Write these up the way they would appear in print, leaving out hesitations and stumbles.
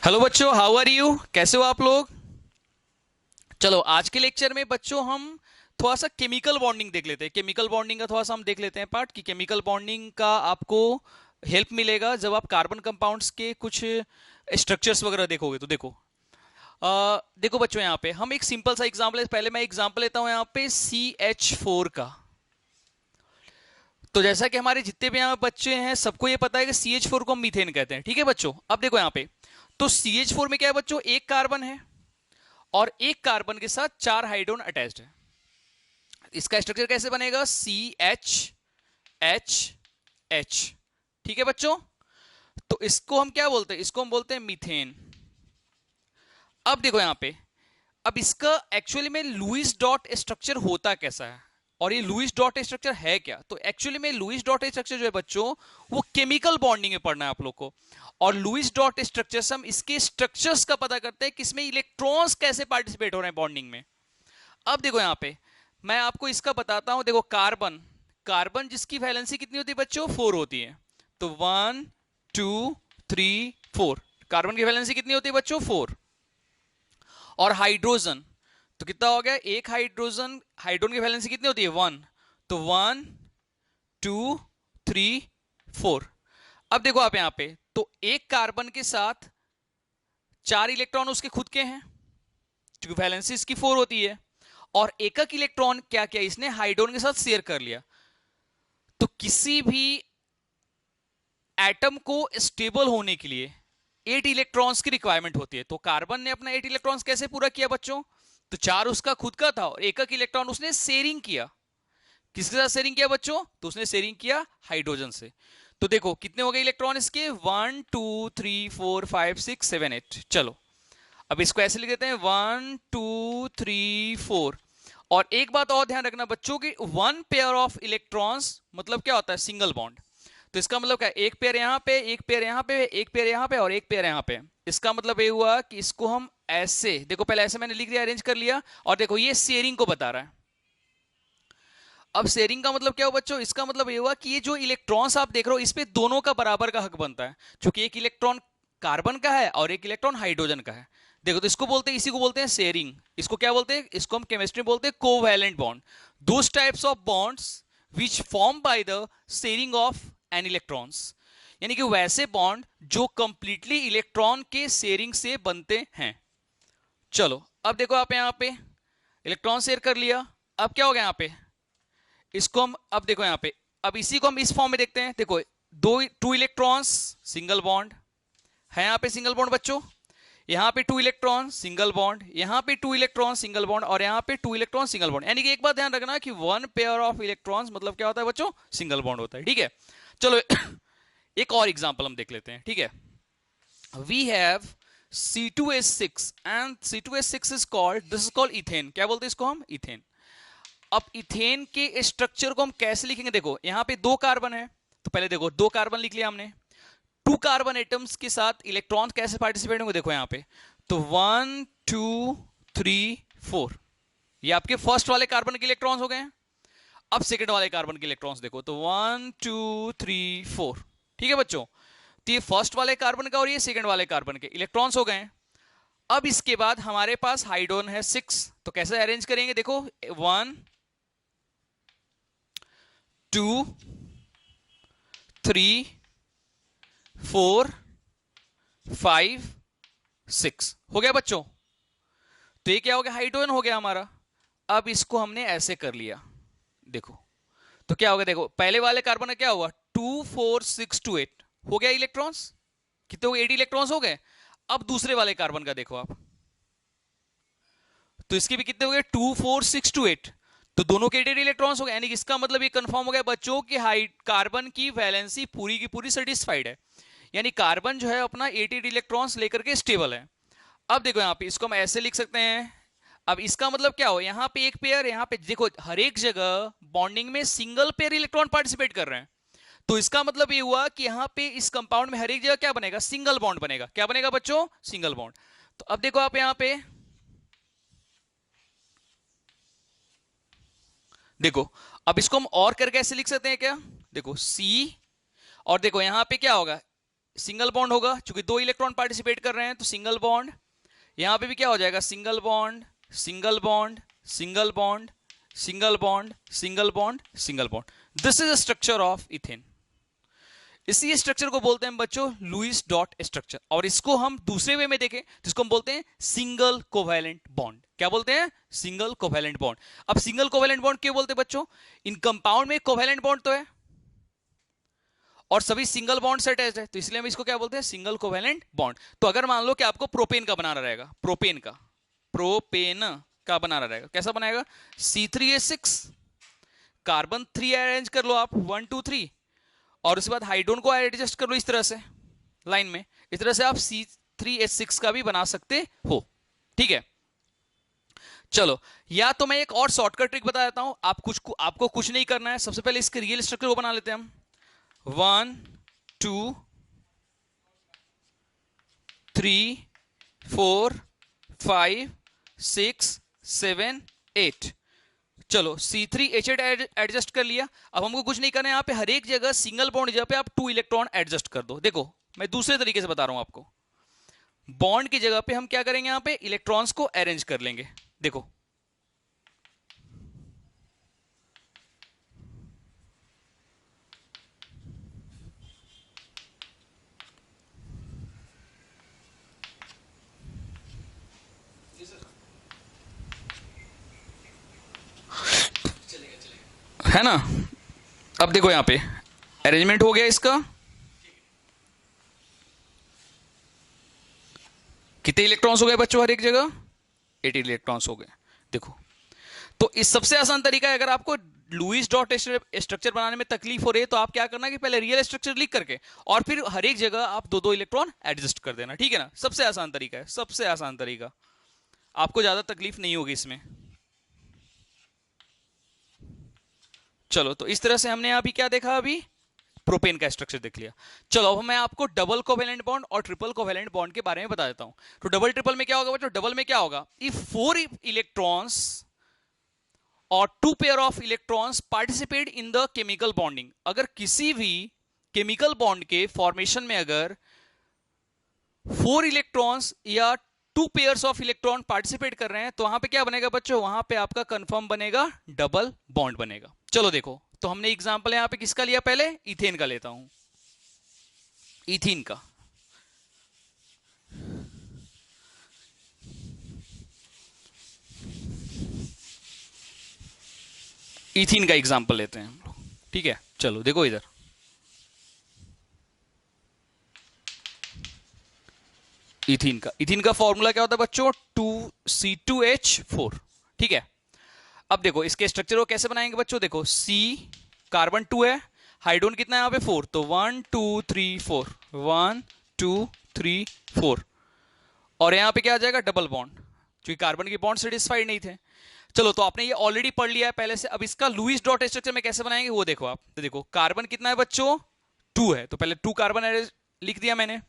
Hello बच्चों, how are you? कैसे हो आप लोग? चलो, आज के लेक्चर में बच्चों हम थोड़ा सा केमिकल बॉन्डिंग देख लेते हैं। केमिकल बॉन्डिंग का थोड़ा सा हम देख लेते हैं पार्ट कि केमिकल बॉन्डिंग का आपको हेल्प मिलेगा जब आप कार्बन कंपाउंड्स के कुछ स्ट्रक्चर्स वगैरह देखोगे। तो देखो बच्चों, यहाँ पे हम एक सिंपल सा एग्जांपल, पहले मैं एग्जांपल लेता हूँ यहाँ पे CH4 का। तो जैसा कि हमारे जितने भी यहाँ बच्चे हैं सबको ये पता है कि CH4 को हम मीथेन कहते हैं। ठीक है बच्चों, अब देखो यहाँ पे, तो CH4 में क्या है बच्चों, एक कार्बन है और एक कार्बन के साथ चार हाइड्रोजन अटैच्ड है। इसका स्ट्रक्चर कैसे बनेगा? CH H। ठीक है बच्चों, तो इसको हम क्या बोलते हैं? इसको हम बोलते हैं मीथेन। अब देखो यहां पे, अब इसका एक्चुअली में लुईस डॉट स्ट्रक्चर होता कैसा है और ये लुईस डॉट स्ट्रक्चर है क्या? तो एक्चुअली में लुईस डॉट स्ट्रक्चर जो है बच्चों, वो केमिकल बॉन्डिंग में पढ़ना है आप लोग को। और लुईस डॉट स्ट्रक्चर से हम इसके स्ट्रक्चर्स का पता करते हैं, किसमें इलेक्ट्रॉन्स कैसे पार्टिसिपेट हो रहे हैं बॉन्डिंग में। अब देखो यहां पे मैं आपको इसका बताता हूं। देखो कार्बन, कार्बन जिसकी वैलेंसी कितनी होती है बच्चों? 4 होती है। तो 1 2 3 4, कार्बन की वैलेंसी कितनी होती है बच्चों? 4। और हाइड्रोजन, तो कितना हो गया? एक हाइड्रोजन, हाइड्रोजन की वैलेंसी कितनी होती है? 1। तो 1 2 3 4। अब देखो आप यहां पे, तो एक कार्बन के साथ चार इलेक्ट्रॉन उसके खुद के हैं क्योंकि वैलेंसी इसकी 4 होती है। और एकक इलेक्ट्रॉन क्या किया इसने? हाइड्रोजन के साथ शेयर कर लिया। तो किसी भी एटम को स्टेबल होने के लिए 8 इलेक्ट्रॉन्स की रिक्वायरमेंट होती है। तो कार्बन ने अपना 8 इलेक्ट्रॉन्स कैसे पूरा किया बच्चों? तो चार उसका खुद का था और एकक इलेक्ट्रॉन उसने शेयरिंग किया। किसके साथ शेयरिंग किया बच्चों? तो उसने शेयरिंग किया हाइड्रोजन से। तो देखो कितने हो गए इलेक्ट्रॉन इसके? 1 2 3 4 5 6 7 8। चलो, अब इसको ऐसे लिख देते हैं 1 2 3 4। और एक बात और ध्यान रखना बच्चों की, वन पेयर ऑफ इलेक्ट्रॉन्स मतलब क्या होता है? Single bond. तो इसका मतलब क्या? एक पेयर यहां पे, एक पेयर यहां पे, एक पेयर यहां पे और एक पेयर यहां पे। इसका मतलब ये हुआ कि इसको हम ऐसे देखो, पहले ऐसे मैंने लिख दिया, अरेंज कर लिया। और देखो ये शेयरिंग को बता रहा है। अब शेयरिंग का मतलब क्या हो बच्चों? इसका मतलब ये हुआ कि ये जो इलेक्ट्रॉन्स आप देख रहे हो, इस पे दोनों का बराबर का हक बनता है, क्योंकि एक इलेक्ट्रॉन कार्बन का है और एक इलेक्ट्रॉन हाइड्रोजन का है। देखो, तो इसको बोलते हैं, इसी को बोलते हैं शेयरिंग। इसको क्या बोलते हैं? इसको हम केमिस्ट्री में बोलते हैं covalent bond. Those types of bonds which form by the sharing of an electrons, यानी कि वैसे बॉन्ड जो कंप्लीटली इलेक्ट्रॉन के शेयरिंग से बनते हैं। चलो, अब देखो आप यहां पे इलेक्ट्रॉन शेयर कर लिया। अब क्या हो गया यहां पे? इसको हम अब देखो यहां पे, अब इसी को हम इस फॉर्म में देखते हैं। देखो, दो टू इलेक्ट्रॉन्स, सिंगल बॉन्ड है यहां पे, सिंगल बॉन्ड बच्चों। यहां पे टू इलेक्ट्रॉन सिंगल बॉन्ड, यहां पे टू इलेक्ट्रॉन सिंगल बॉन्ड और यहां पे टू इलेक्ट्रॉन सिंगल बॉन्ड। यानी कि एक बात ध्यान रखना कि वन पेयर ऑफ इलेक्ट्रॉन्स मतलब क्या होता है बच्चों? सिंगल बॉन्ड होता है। ठीक है, चलो एक और एग्जांपल हम देख लेते हैं। ठीक है, we have C2H6 and C2H6 is called, this is called ethane. क्या बोलते हैं इसको हम? इथेन। अब इथेन के स्ट्रक्चर को हम कैसे लिखेंगे? देखो यहां पे दो कार्बन है, तो पहले देखो दो कार्बन लिख लिया हमने। टू कार्बन एटम्स के साथ इलेक्ट्रॉन कैसे पार्टिसिपेट होंगे? देखो यहां पे, तो 1 2 3 4, ये आपके फर्स्ट वाले कार्बन के इलेक्ट्रॉन्स हो गए हैं। अब सेकंड वाले कार्बन के इलेक्ट्रॉन्स देखो, तो 1 2 3 4। ठीक है बच्चों, तो ये फर्स्ट वाले कार्बन का और ये सेकंड वाले कार्बन के इलेक्ट्रॉन्स हो गए। अब इसके बाद हमारे पास हाइड्रोजन है 6, तो कैसे अरेंज करेंगे? देखो 1 2 3 4 5 6 हो गया बच्चों। तो ये क्या हो गया? हाइड्रोजन हो गया हमारा। अब इसको हमने ऐसे कर लिया। देखो, तो क्या हो गया? देखो पहले वाले कार्बन का क्या हुआ? 2 4 6 2 8 हो गया इलेक्ट्रॉन्स। कितने हो गए? 8 इलेक्ट्रॉन्स हो गए। अब दूसरे वाले कार्बन का देखो आप, तो इसके भी कितने हो गए? 2 4 6 2 8। तो दोनों के 8 इलेक्ट्रॉन्स हो गए। यानी कि इसका मतलब ये कंफर्म हो गया बच्चों कि कार्बन की वैलेंसी पूरी की पूरी सेटिस्फाइड है। यानी कार्बन जो है अपना 8 इलेक्ट्रॉन्स लेकर के स्टेबल है। अब देखो यहां पे, इसको हम ऐसे लिख सकते हैं। अब इसका मतलब क्या हो? यहां पे एक पेयर, यहां पे देखो हर एक जगह बॉन्डिंग में सिंगल पेयर इलेक्ट्रॉन पार्टिसिपेट कर रहे हैं। तो इसका मतलब ये हुआ कि यहां पे इस कंपाउंड में हर एक जगह क्या बनेगा? सिंगल बॉन्ड बनेगा। क्या बनेगा बच्चों? Single bond. तो अब देखो आप यहां पे देखो, अब इसको हम और करके ऐसे लिख सकते हैं क्या? देखो C, और देखो यहां पे क्या होगा? सिंगल बॉन्ड होगा, क्योंकि 2 इलेक्ट्रॉन पार्टिसिपेट कर रहे हैं तो सिंगल बॉन्ड। यहां पे भी क्या हो जाएगा, single bond single bond single bond single bond single bond single bond. This is structure of ethane. इसी स्ट्रक्चर को बोलते हैं बच्चों लुईस डॉट स्ट्रक्चर। और इसको हम दूसरे वे में देखें जिसको हम बोलते हैं सिंगल कोवैलेंट बॉन्ड। क्या बोलते हैं, सिंगल कोवैलेंट बॉन्ड। अब सिंगल कोवैलेंट बॉन्ड क्यों बोलते हैं बच्चों, इन कंपाउंड में कोवैलेंट बॉन्ड तो है और सभी सिंगल बॉन्ड से अटैच्ड है, तो इसलिए हम इसको क्या बोलते हैं, सिंगल कोवैलेंट बॉन्ड। तो अगर मान लो कि आपको प्रोपेन का बनाना रहेगा, प्रोपेन का बनाना रहेगा, कैसा बनाएगा, C3H6 कार्बन 3 अरेंज कर लो आप 1 2 3 और उसके बाद हाइड्रोजन को एडजस्ट कर लो इस तरह से लाइन में, इस तरह से आप C3H6 का भी बना सकते हो। ठीक है, चलो, या तो मैं एक और शॉर्टकट ट्रिक बता देता हूं, आपको कुछ नहीं करना है। सबसे पहले इसके रियल स्ट्रक्चर को बना लेते हैं हम। 1 2 3 4 5 6 7 8। चलो C3H8 एडजस्ट कर लिया। अब हमको कुछ नहीं करना है, यहां पे हर एक जगह सिंगल बॉन्ड जगह पे आप 2 इलेक्ट्रॉन एडजस्ट कर दो। देखो मैं दूसरे तरीके से बता रहा हूं आपको, बॉन्ड की जगह पे हम क्या करेंगे, यहां पे इलेक्ट्रॉन्स को अरेंज कर लेंगे। देखो है ना। अब देखो यहां पे अरेंजमेंट हो गया इसका, कितने इलेक्ट्रॉन्स हो गए बच्चों हर एक जगह, 18 इलेक्ट्रॉन्स हो गए। देखो, तो इस सबसे आसान तरीका है, अगर आपको लुईस डॉट स्ट्रक्चर बनाने में तकलीफ हो रही है तो आप क्या करना कि पहले रियल स्ट्रक्चर लिख करके और फिर हर एक जगह आप 2 इलेक्ट्रॉन एडजस्ट कर देना। ठीक है ना, सबसे आसान तरीका है, सबसे आसान तरीका, आपको ज्यादा तकलीफ नहीं होगी इसमें। चलो, तो इस तरह से हमने अभी क्या देखा, अभी प्रोपेन का स्ट्रक्चर देख लिया। चलो अब मैं आपको डबल कोवेलेंट बॉन्ड और ट्रिपल कोवेलेंट बॉन्ड के बारे में बता देता हूं। तो डबल ट्रिपल में क्या होगा बच्चों, डबल में क्या होगा, इफ 4 इलेक्ट्रॉन्स और 2 pair of electrons participate in the chemical bonding, अगर किसी भी केमिकल बॉन्ड के फॉर्मेशन में अगर 4 इलेक्ट्रॉन्स या 2 पेयर्स ऑफ इलेक्ट्रॉन पार्टिसिपेट कर रहे हैं तो वहां पे क्या बनेगा बच्चों, वहां पे आपका कंफर्म बनेगा डबल बॉन्ड बनेगा। चलो देखो, तो हमने एग्जांपल यहां पे किसका लिया, पहले इथेन का लेता हूं, इथीन का। इथीन का एग्जांपल लेते हैं हम लोग। ठीक है, चलो देखो इधर, इथीन का फॉर्मूला क्या होता है बच्चों, 2C2H4। ठीक है, अब देखो इसके स्ट्रक्चर को कैसे बनाएंगे बच्चों, देखो C कार्बन 2 है, हाइड्रोजन कितना है यहाँ पे 4, तो 1 2 3 4 1 2 3 4 और यहाँ पे क्या आ जाएगा, डबल बॉन्ड, क्योंकि कार्बन के बॉन्ड सेटिस्फाइड नहीं थे। चलो, तो आपने ये ऑलरेडी पढ़ लिया है पहले से। अब इसका लुईस डॉट स्ट्रक्चर में कैसे बनाएंगे वो देखो आप। तो देखो कार्बन कितना है बच्चों, 2 है, तो पहले 2 कार्बन लिख दिया मैंने।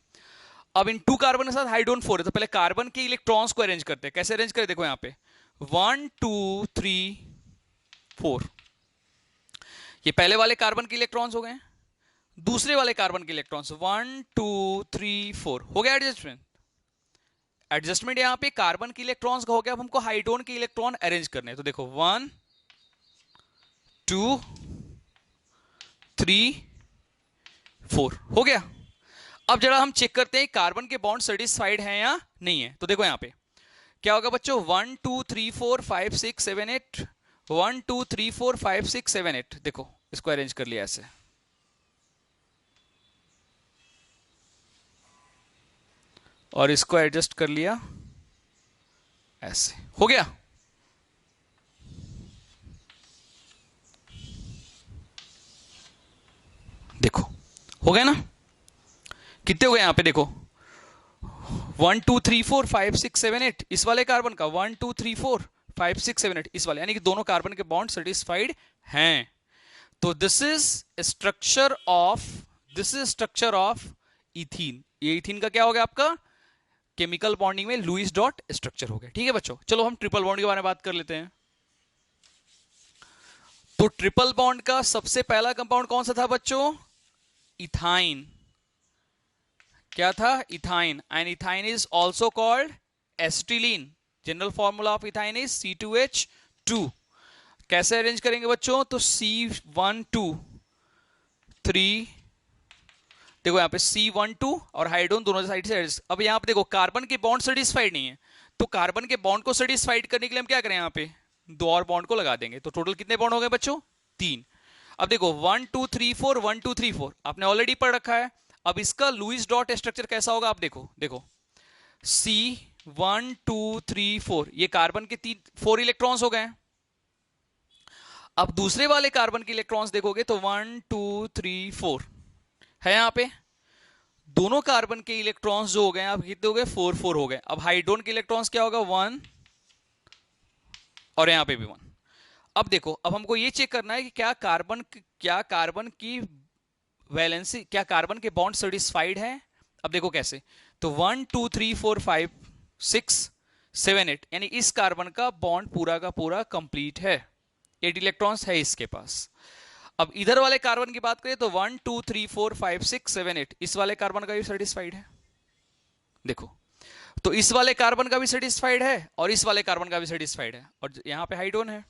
अब इन 2 कार्बन के साथ हाइड्रोजन 4 है, तो पहले कार्बन के इलेक्ट्रॉन्स को अरेंज करते हैं। कैसे अरेंज करें, देखो यहाँ पे 1 2 3 4, ये पहले वाले कार्बन के इलेक्ट्रॉन्स हो गए, दूसरे वाले कार्बन के इलेक्ट्रॉन्स 1 2 3 4 हो गया एडजस्टमेंट। एडजस्टमेंट यहां पे कार्बन के इलेक्ट्रॉन्स का हो गया। अब हमको हाइड्रोजन के इलेक्ट्रॉन अरेंज करने हैं, तो देखो 1 2 3 4 हो गया। अब जरा हम चेक करते हैं कार्बन के बॉन्ड सेटिस्फाइड हैं या नहीं है। तो देखो यहां पे क्या होगा बच्चों, 1 2 3 4 5 6 7 8 1 2 3 4 5 6 7 8। देखो इसको अरेंज कर लिया ऐसे, और इसको एडजस्ट कर लिया ऐसे, हो गया। देखो हो गया ना, कितने हो गए यहां पे देखो, 1 2 3 4 5 6 7 8 इस वाले कार्बन का, 1 2 3 4 5 6 7 8 इस वाले, यानी कि दोनों कार्बन के बॉन्ड सेटिस्फाइड हैं। तो this is structure of ethene. ये इथीन का क्या हो गया आपका, केमिकल बॉन्डिंग में लुईस डॉट स्ट्रक्चर हो गया। ठीक है बच्चों, चलो हम ट्रिपल बॉन्ड के बारे में बात कर लेते हैं। तो ट्रिपल बॉन्ड का सबसे पहला कंपाउंड कौन सा था बच्चों, इथाइन। क्या था? Ethyne, and ethyne is also called acetylene. General formula of ethyne is C2H2। कैसे अरेंज करेंगे बच्चों? तो C1 2 3, देखो यहाँ पे C1 2 और हाइड्रोजन दोनों साइड से adjust। अब यहाँ पे देखो कार्बन के बॉन्ड सेटिस्फाइड नहीं है, तो कार्बन के बॉन्ड को सेटिस्फाइड करने के लिए हम क्या करें? यहाँ पे दो और बॉन्ड को लगा देंगे, तो टोटल कितने बॉन्ड हो गए बच्चों? 3। अब देखो 1 2 3 4, 1 2 3 4 आपने ऑलरेडी पढ़ रखा है। अब इसका लुईस डॉट स्ट्रक्चर कैसा होगा? आप देखो देखो C1 2 3 4, ये कार्बन के 4 इलेक्ट्रॉन्स हो गए। अब दूसरे वाले कार्बन के इलेक्ट्रॉन्स देखोगे तो 1 2 3 4 है। यहाँ पे दोनों कार्बन के इलेक्ट्रॉन्स जो हो गए आप कितने हो गए? 4 4 हो गए। अब हाइड्रोजन के इलेक्ट्रॉन्स क्या होगा? 1, और यहाँ पे भी 1। अब देखो, अब हमको ये चेक करना है कि क्या कार्बन की वैलेंसी, क्या कार्बन के बॉन्ड सेटिस्फाइड है। अब देखो कैसे, तो 1 2 3 4 5 6 7 8, यानी इस कार्बन का बॉन्ड पूरा का पूरा कंप्लीट है, 8 इलेक्ट्रॉन्स है इसके पास। अब इधर वाले कार्बन की बात करें तो 1 2 3 4 5 6 7 8, इस वाले कार्बन का भी सेटिस्फाइड है। देखो, तो इस वाले कार्बन का भी सेटिस्फाइड है और इस वाले कार्बन का भी सेटिस्फाइड है, और यहां पे हाइड्रोजन है।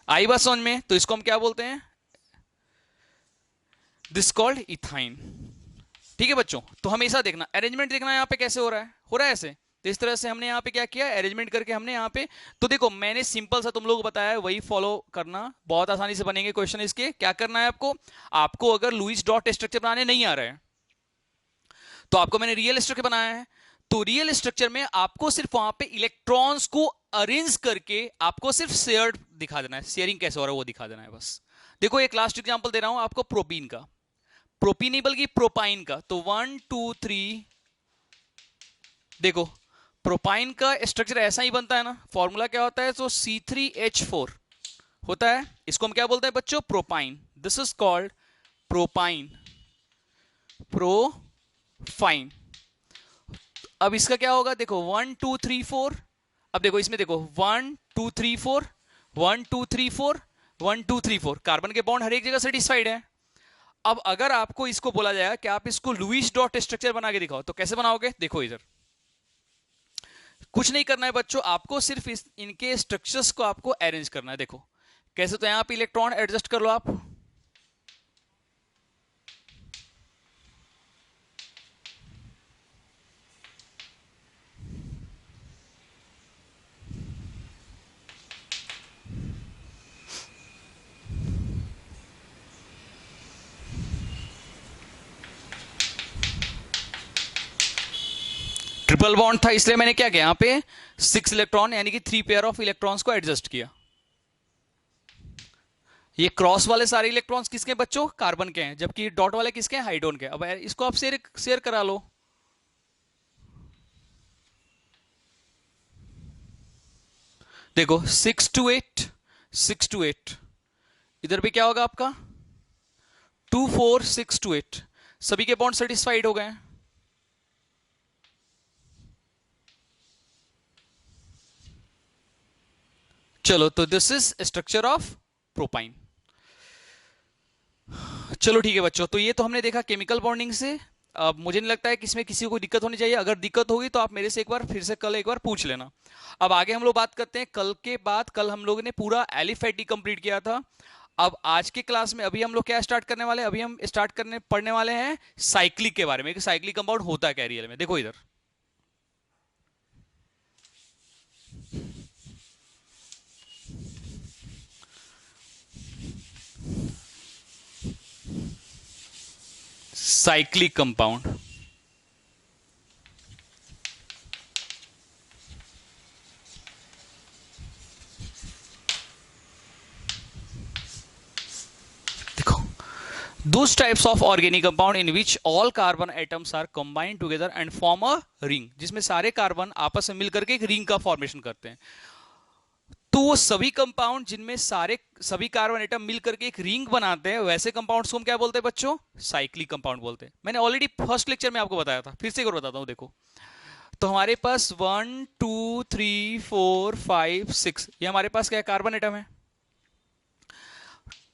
आई बात समझ में? तो इसको हम क्या बोलते हैं? This called ethyne. ठीक है बच्चों, तो हमेशा देखना, अरेंजमेंट देखना यहाँ पे कैसे हो रहा है ऐसे। तो इस तरह से हमने यहाँ पे क्या किया, अरेंजमेंट करके हमने यहाँ पे, तो देखो मैंने सिंपल सा तुम लोगों को बताया है, वही फॉलो करना, बहुत आसानी से बनेंगे क्वेश्चन इसके। क्या करना है आपको? आपको अगर लुईस डॉट स्ट्रक्चर बनाने नहीं आ रहा है तो आपको मैंने रियल स्ट्रक्चर बनाया है, तो रियल स्ट्रक्चर में आपको सिर्फ वहां पे इलेक्ट्रॉन्स को अरेंज करके आपको सिर्फ शेयर्ड दिखा देना है, शेयरिंग कैसे हो रहा है वो दिखा देना है बस। देखो एक लास्ट एग्जांपल दे रहा हूं आपको प्रोपीन का, प्रोपीन नहीं बल्कि प्रोपाइन का। तो 1 2 3, देखो प्रोपाइन का स्ट्रक्चर ऐसा ही बनता है ना, फॉर्मूला क्या होता है? तो C3H4 होता है। इसको हम क्या बोलते हैं बच्चों? Propyne. This is called propyne, propyne. अब इसका क्या होगा? देखो 1 2 3 4, अब देखो इसमें देखो 1 2 3 4 1 2 3 4 1 2 3 4, कार्बन के बॉन्ड हर एक जगह सेटिस्फाइड है। अब अगर आपको इसको बोला जाएगा कि आप इसको लुईस डॉट स्ट्रक्चर बना के दिखाओ, तो कैसे बनाओगे? देखो इधर कुछ नहीं करना है बच्चों, आपको सिर्फ इनके स्ट्रक्चर्स को आपको अरेंज करना है। देखो कैसे, तो यहां पे इलेक्ट्रॉन एडजस्ट कर लो आप, ट्रिपल बॉन्ड था इसलिए मैंने क्या किया, यहां पे 6 इलेक्ट्रॉन यानी कि 3 पेयर ऑफ इलेक्ट्रॉन्स को एडजस्ट किया। ये क्रॉस वाले सारे इलेक्ट्रॉन्स किसके हैं बच्चों? कार्बन के हैं, जबकि डॉट वाले किसके हैं? हाइड्रोजन के। अब इसको आप शेयर करा लो। देखो 6 to 8 6 to 8, इधर भी क्या होगा आपका? 2 4 6 to 8, सभी के बॉन्ड सेटिस्फाइड हो गए। चलो, तो this is structure of propyne. चलो ठीक है बच्चों, तो ये तो हमने देखा केमिकल बॉन्डिंग से। अब मुझे नहीं लगता है कि इसमें किसी को दिक्कत होनी चाहिए, अगर दिक्कत होगी तो आप मेरे से एक बार फिर से कल एक बार पूछ लेना। अब आगे हम लोग बात करते हैं कल के बाद। कल हम लोगों ने पूरा एलिफेटिक कंप्लीट किया था। अब आज के क्लास में अभी हम लोग क्या स्टार्ट करने वाले हैं? अभी हम पढ़ने वाले हैं साइक्लिक के बारे में, कि साइक्लिक कंपाउंड होता है क्या रियल में। देखो इधर साइक्लिक कंपाउंड, देखो those types of organic compound in which all carbon atoms are combined together and form a ring, जिसमें सारे कार्बन आपस में मिलकर के एक रिंग का फॉर्मेशन करते हैं। तो वो सभी कंपाउंड जिनमें सभी कार्बन एटम मिलकर के एक रिंग बनाते हैं, वैसे कंपाउंड्स को हम क्या बोलते हैं बच्चों? साइक्लिक कंपाउंड बोलते हैं। मैंने ऑलरेडी फर्स्ट लेक्चर में आपको बताया था, फिर से एक बार बताता हूं। देखो तो हमारे पास 1 2 3 4 5 6, ये हमारे पास क्या है? कार्बन एटम है।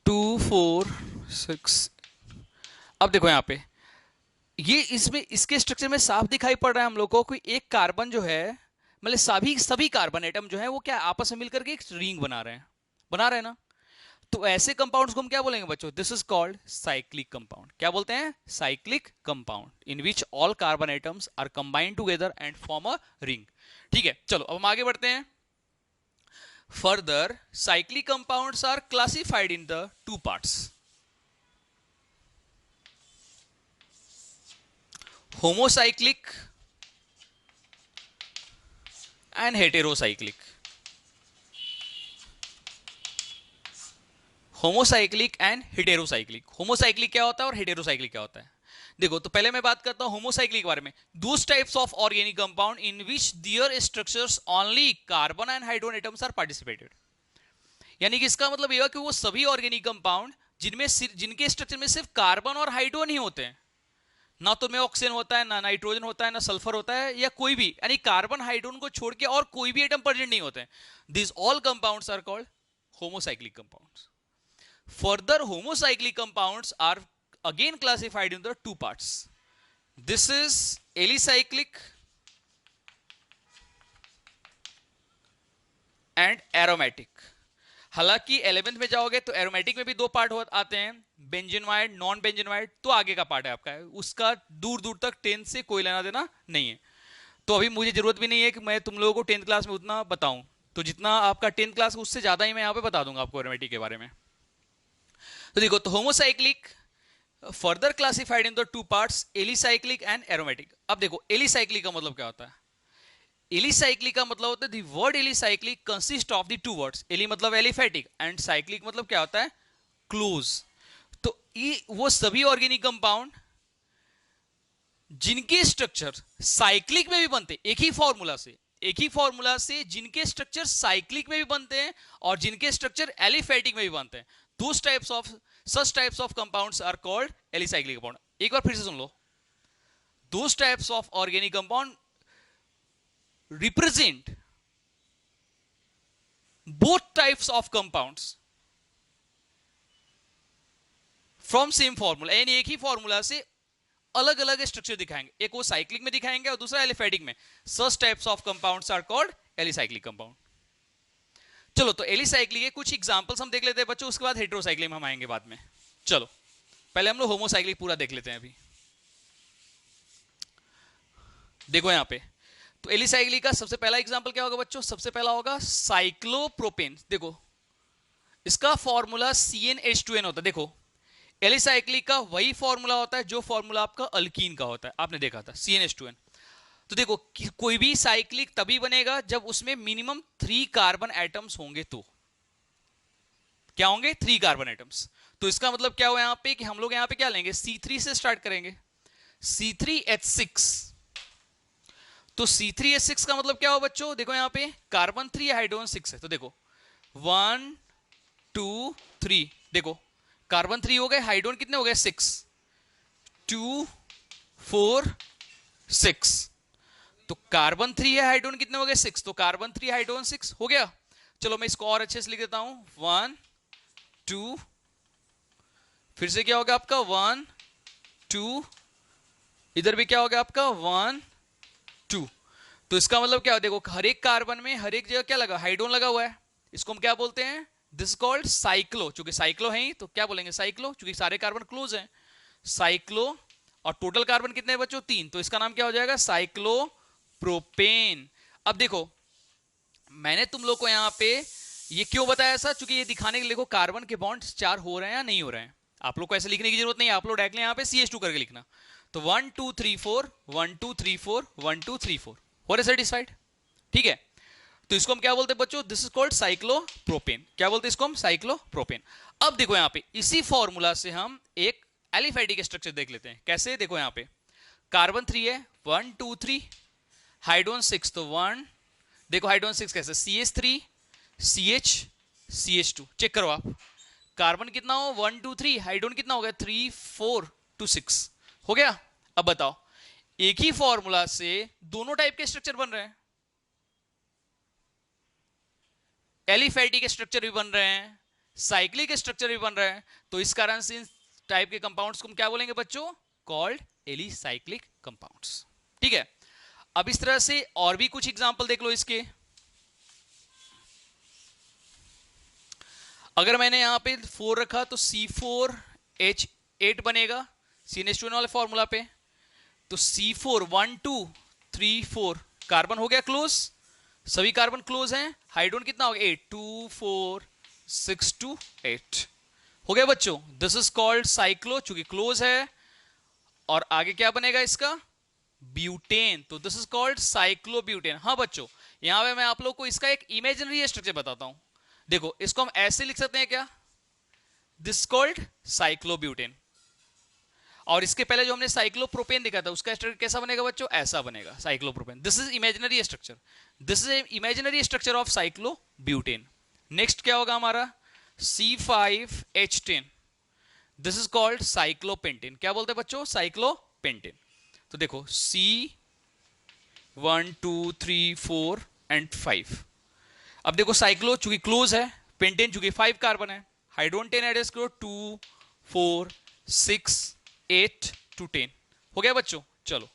2 4 6। अब देखो यहाँ पे ये इसमें इसके स्ट्रक्चर में साफ दिखाई पड़ रहा है हम लोग को कि एक कार्बन जो है, मतलब सभी सभी कार्बन एटम जो है वो क्या आपस में मिलकर के एक रिंग बना रहे हैं ना। तो ऐसे कंपाउंड्स को हम क्या बोलेंगे बच्चों? This is called cyclic compound. क्या बोलते हैं? Cyclic compound in which all carbon atoms are combined together and form a ring. ठीक है, चलो अब हम आगे बढ़ते हैं। Further cyclic compounds are classified in the two parts, homocyclic and heterocyclic. Homocyclic and heterocyclic. Homocyclic क्या होता है और हेटेरोसाइक्लिक क्या होता है? देखो, तो पहले मैं बात करता हूं होमोसाइक्लिक के बारे में। Those types of organic compound in which their structures only carbon and hydrogen atoms are participated. यानी कि इसका मतलब यह कि वो सभी ऑर्गेनिक कंपाउंड जिनके स्ट्रक्चर में सिर्फ कार्बन और हाइड्रोजन ही होते हैं, ना तो में ऑक्सीजन होता है, ना नाइट्रोजन होता है, ना सल्फर होता है, या कोई भी, यानी कार्बन हाइड्रोजन को छोड़ के और कोई भी एटम प्रेजेंट नहीं होते हैं। This all compounds are called homocyclic compounds. Further, homocyclic compounds are again classified in the two parts. This is alicyclic and aromatic. हालांकि 11th में जाओगे तो एरोमेटिक में भी दो पार्ट आते हैं, बेंजीनोइड, नॉन बेंजीनोइड, तो आगे का पार्ट है आपका, उसका दूर दूर तक 10th से कोई लेना देना नहीं है। तो अभी मुझे जरूरत भी नहीं है कि मैं तुम लोगों को 10th क्लास में उतना बताऊं, तो जितना आपका 10th क्लास उससे ज्यादा ही मैं यहाँ पे बता दूंगा आपको एरोमेटिक के बारे में। तो देखो, तो homocyclic further classified in the two parts, alicyclic and aromatic. अब देखो, एलिसाइक्लिक का मतलब क्या होता है? एलिसाइक्लिक का मतलब होता है the word alicyclic consist of the two words. Ali मतलब एलिफेटिक एंड साइक्लिक मतलब क्या होता है? क्लोज। तो ये वो सभी ऑर्गेनिक कंपाउंड जिनके स्ट्रक्चर साइक्लिक में भी बनते हैं, एक ही फॉर्मूला से जिनके स्ट्रक्चर साइक्लिक में भी बनते हैं और जिनके स्ट्रक्चर एलिफेटिक में भी बनते हैं, those types of such types of compounds are called alicyclic compound। एक बार फिर से सुन लो, those types of organic compound represent both types of compounds from same formula, यानी एक ही फॉर्मूला से अलग अलग स्ट्रक्चर दिखाएंगे, एक वो साइक्लिक में दिखाएंगे और दूसरा एलिफेटिक में। such types of compounds are called alicyclic compound। चलो, तो एलिसाइक्लिक के कुछ एग्जांपल्स हम देख लेते हैं बच्चों, उसके बाद हेटेरोसाइक्लिक में हम आएंगे बाद में। चलो, पहले हम लोग होमोसाइक्लिक पूरा देख लेते हैं अभी। देखो यहाँ पे, तो एलिसाइक्लिक का सबसे पहला एग्जांपल क्या होगा बच्चों? सबसे पहला होगा साइक्लोप्रोपेन। देखो, इसका फॉर्मूला CnH2n होता है। देखो, एलिसाइक्लिक का वही फॉर्मूला होता है जो फॉर्मूला आपका अल्कीन का होता है, आपने देखा था, CnH2n। तो देखो, कोई भी साइक्लिक तभी बनेगा जब उसमें मिनिमम 3 कार्बन एटम्स होंगे। तो क्या होंगे? 3 कार्बन एटम्स। तो इसका मतलब क्या हुआ यहाँ पे कि हम लोग यहाँ पे क्या लेंगे? C3 से स्टार्ट करेंगे, C3H6। तो C3H6 का मतलब क्या हुआ बच्चों? देखो यहाँ पे कार्बन 3 है, हाइड्रोजन 6 है। तो देखो 1 2 3, देखो कार्बन 3 हो गए, हाइड्रोजन कितने हो गए? 6, 2 4 6। तो कार्बन 3 है, हाइड्रोजन कितने हो गए? 6। तो कार्बन 3 हाइड्रोजन 6 हो गया। चलो मैं इसको और अच्छे से लिख देता हूं, 1 2, फिर से क्या होगा आपका? 1 2, इधर भी क्या होगा आपका? 1 2। तो इसका मतलब क्या? देखो, हर एक कार्बन में हर एक जगह क्या लगा? हाइड्रोजन लगा हुआ है। इसको हम क्या बोलते हैं? This called cyclo. चूंकि साइक्लो है ही तो क्या बोलेंगे? साइक्लो, चूंकि सारे कार्बन क्लोज हैं, साइक्लो। और टोटल कार्बन कितने हैं बच्चों? 3। तो इसका नाम क्या हो जाएगा? Cyclo propane. अब देखो, मैंने तुम लोग को यहां पे ये क्यों बताया ऐसा? चूंकि ये दिखाने के लिए देखो कार्बन के बॉन्ड्स 4 हो रहे हैं या नहीं हो रहे हैं। आप लोग को ऐसे लिखने की जरूरत नहीं है, आप लोग डायरेक्टली यहां पे CH2 करके लिखना। तो 1 2 3 4 1 2 3 4 1 2 3 4 हो रहे सेटिस्फाइड? ठीक है, तो इसको हम क्या बोलते हैं बच्चों? This is called cyclopropane. क्या बोलते हैं इसको हम? साइक्लोप्रोपेन। अब देखो यहां पे इसी फॉर्मूला से हम एक एलिफेटिक स्ट्रक्चर देख लेते हैं। कैसे? देखो यहां पे कार्बन 3 है, 1 2 3, हाइड्रोजन 6, तो 1, देखो हाइड्रोजन 6 कैसे? CH3 CH CH2। चेक करो आप, कार्बन कितना हो? 1 2 3, हाइड्रोजन कितना हो गया? 3 4 2 6 हो गया। अब बताओ, एक ही फॉर्मूला से दोनों टाइप के स्ट्रक्चर बन रहे हैं, एलिफेटिक स्ट्रक्चर भी बन रहे हैं, साइक्लिक स्ट्रक्चर भी बन रहा है, तो इस कारण से इस टाइप के कंपाउंड्स को हम क्या बोलेंगे बच्चों? Called alicyclic compounds. ठीक है, अब इस तरह से और भी कुछ एग्जांपल देख लो इसके। अगर मैंने यहां पे 4 रखा तो C4H8 बनेगा CnH2 वाले फॉर्मूला पे। तो C4 1 2 3 4 कार्बन हो गया क्लोज, सभी कार्बन क्लोज हैं। हाइड्रोजन कितना हो गया? 8 2 4 6 2 8 हो गया बच्चों। दिस इज कॉल्ड साइक्लो, चूंकि क्लोज है। और आगे क्या बनेगा इसका? ब्यूटेन। तो दिस इज कॉल्ड साइक्लोब्यूटेन। हाँ बच्चों, यहां पे मैं आप लोग को इसका एक इमेजिनरी स्ट्रक्चर बताता हूं। देखो, इसको हम ऐसे लिख सकते हैं क्या? This called cyclobutane. और इसके पहले जो हमने साइक्लोप्रोपेन देखा था, उसका स्ट्रक्चर कैसा बनेगा बच्चों? ऐसा बनेगा cyclopropane. This is imaginary structure, this is imaginary structure of cyclobutane. Next क्या होगा हमारा? C5H10, this is called cyclopentane. क्या बोलते हैं बच्चों? साइक्लोपेंटेन। तो देखो C1 2 3 4 एंड 5। अब देखो साइक्लो चूंकि क्लोज है, पेंटेन चूंकि 5 कार्बन है, हाइड्रोजन 10 एड्रेस करो 2 4 6 8 to 10 हो गया बच्चों। चलो,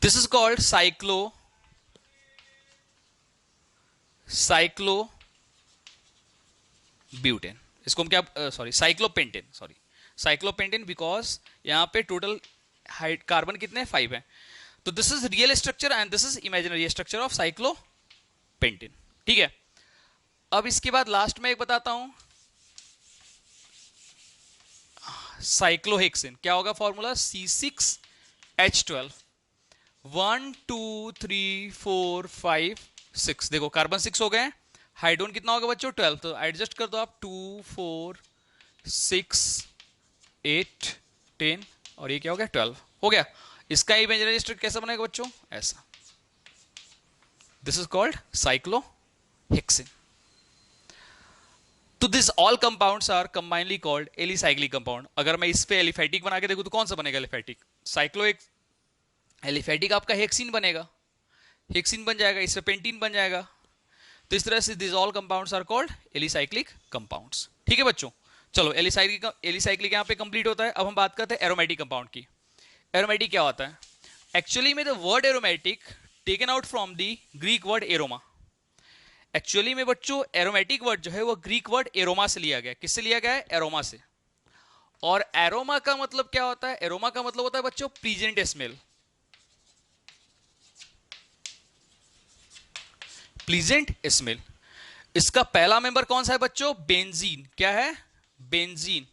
दिस इज कॉल्ड साइक्लोब्यूटेन। इसको हम क्या, sorry cyclopentane, sorry cyclopentane, because यहां पे टोटल कार्बन कितने? 5 है। तो this is real structure and this is imaginary structure of cyclopentane. ठीक है, अब इसके बाद लास्ट में एक बताता हूं, साइक्लोहेक्सेन। क्या होगा फॉर्मूला? C6H12। 1 2 3 4 5 6। देखो कार्बन 6 हो गए, हाइड्रोजन कितना होगा बच्चों? 12। तो एडजस्ट कर दो आप, 2 4 6 8 10 और ये क्या हो गया? 12 हो गया। इसका इमेजिनरी स्ट्रक्चर कैसा बनेगा बच्चों? ऐसा। This is called cyclohexane. तो this all compounds are combinely called alicyclic compound. अगर मैं इस पे एलिफेटिक बना के देखूं तो कौन सा बनेगा एलिफेटिक? साइक्लो एलिफेटिक आपका हेक्सिन बनेगा, हेक्सिन बन जाएगा, इससे पेंटीन बन जाएगा। तो इस तरह से this all compounds are called alicyclic compounds. ठीक है बच्चों, चलो एलिसाइक्लिक यहाँ पे कंप्लीट होता है। अब हम बात करते हैं एरोमेटिक कंपाउंड की। एरोमेटिक क्या होता है? एक्चुअली में the word aromatic taken out from the Greek word aroma. Actually में बच्चों एरोमेटिक वर्ड जो है वो ग्रीक वर्ड एरोमा से लिया गया। किससे लिया गया है? एरोमा से। और एरोमा का मतलब क्या होता है? एरोमा का मतलब होता है बच्चों प्लीजेंट स्मेल, प्लीजेंट स्मेल। इसका पहला मेंबर कौन सा है बच्चों? बेंजीन। क्या है? बेंजीन।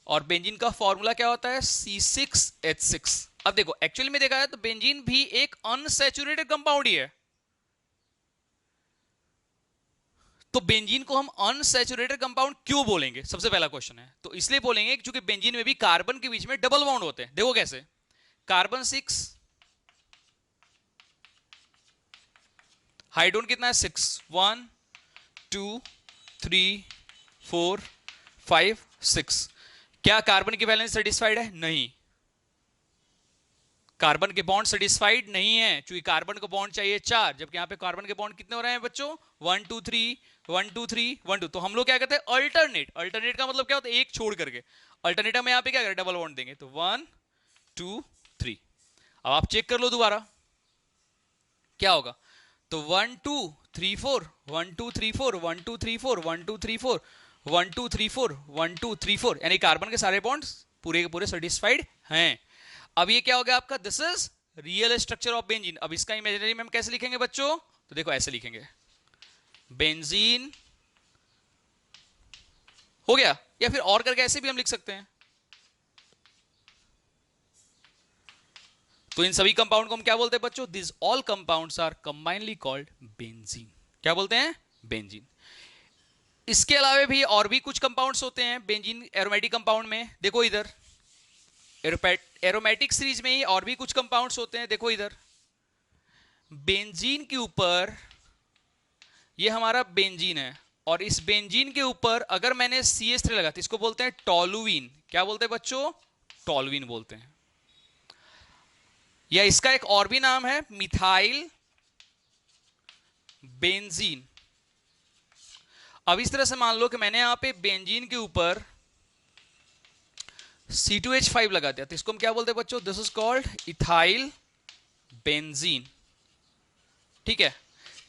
और बेंजीन का फॉर्मूला क्या होता है? C6H6। अब देखो एक्चुअली में देखा है तो बेंजीन भी एक अनसैचुरेटेड कंपाउंड ही है। तो बेंजीन को हम अनसैचुरेटेड कंपाउंड क्यों बोलेंगे? सबसे पहला क्वेश्चन है। तो इसलिए बोलेंगे क्योंकि बेंजीन में भी कार्बन के बीच में डबल बॉन्ड होते हैं। देखो कैसे, कार्बन 6, हाइड्रोजन कितना है? 6 1 2 3 4 5 6। क्या कार्बन की वैलेंस सेटिस्फाइड है? नहीं, कार्बन के बॉन्ड सेटिस्फाइड नहीं है, क्योंकि कार्बन को बॉन्ड चाहिए 4, जबकि यहां पे कार्बन के बॉन्ड कितने हो रहे हैं बच्चों? 1 2 3 1 2 3 1 2। तो हम लोग क्या कहते हैं? अल्टरनेट। अल्टरनेट का मतलब क्या होता है? एक छोड़ करके। अल्टरनेट में यहां पे क्या करें? डबल बॉन्ड देंगे। तो 1 2 3। अब आप चेक कर लो दोबारा क्या होगा। तो 1 2 3 4 1 2 3 4 1 2 3 4 1 2 3 4 1 2 3 4 1 2 3 4, यानी कार्बन के सारे बॉन्ड्स पूरे के पूरे सेटिस्फाइड हैं। अब ये क्या हो गया आपका? This is real structure of benzene. अब इसका इमेजिनरी में हम कैसे लिखेंगे बच्चों? तो देखो ऐसे लिखेंगे, बेंजीन हो गया। या फिर और करके ऐसे भी हम लिख सकते हैं। तो इन सभी कंपाउंड को हम क्या बोलते हैं बच्चों? This all compounds are combinely called benzene. क्या बोलते हैं? बेंजीन। इसके अलावा भी और भी कुछ कंपाउंड्स होते हैं बेंजीन एरोमेटिक कंपाउंड में। देखो इधर एरोमेटिक सीरीज में ही और भी कुछ कंपाउंड्स होते हैं। देखो इधर बेंजीन के ऊपर, ये हमारा बेंजीन है, और इस बेंजीन के ऊपर अगर मैंने CH3 लगा तो इसको बोलते हैं टोलुइन। क्या बोलते हैं बच्चों? टोलुइन बोलते हैं। या इसका एक और भी नाम है मिथाइल बेंजीन। अब इस तरह से मान लो कि मैंने यहां पे बेंजीन के ऊपर C2H5 लगा दिया, तो इसको हम क्या बोलते हैं बच्चों? This is called ethyl benzene. ठीक है,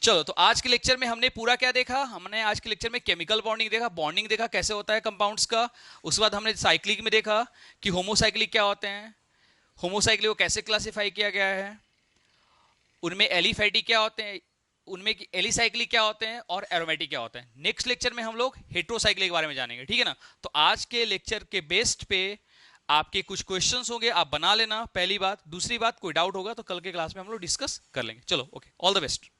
चलो तो आज के लेक्चर में हमने पूरा क्या देखा? हमने आज के लेक्चर में केमिकल बॉन्डिंग देखा, बॉन्डिंग देखा कैसे होता है कंपाउंड्स का। उसके बाद हमने साइक्लिक में देखा कि होमोसाइक्लिक क्या होते हैं, होमोसाइक्लिक को कैसे क्लासिफाई किया गया है, उनमें एलिफैटिक क्या होते हैं, उनमें एलिसाइक्लिक क्या होते हैं, और एरोमेटिक क्या होते हैं। नेक्स्ट लेक्चर में हम लोग हेट्रोसाइक्लिक के बारे में जानेंगे, ठीक है ना। तो आज के लेक्चर के बेस्ट पे आपके कुछ क्वेश्चंस होंगे, आप बना लेना, पहली बात। दूसरी बात, कोई डाउट होगा तो कल के क्लास में हम लोग डिस्कस कर लेंगे। चलो ओके, ऑल द बेस्ट।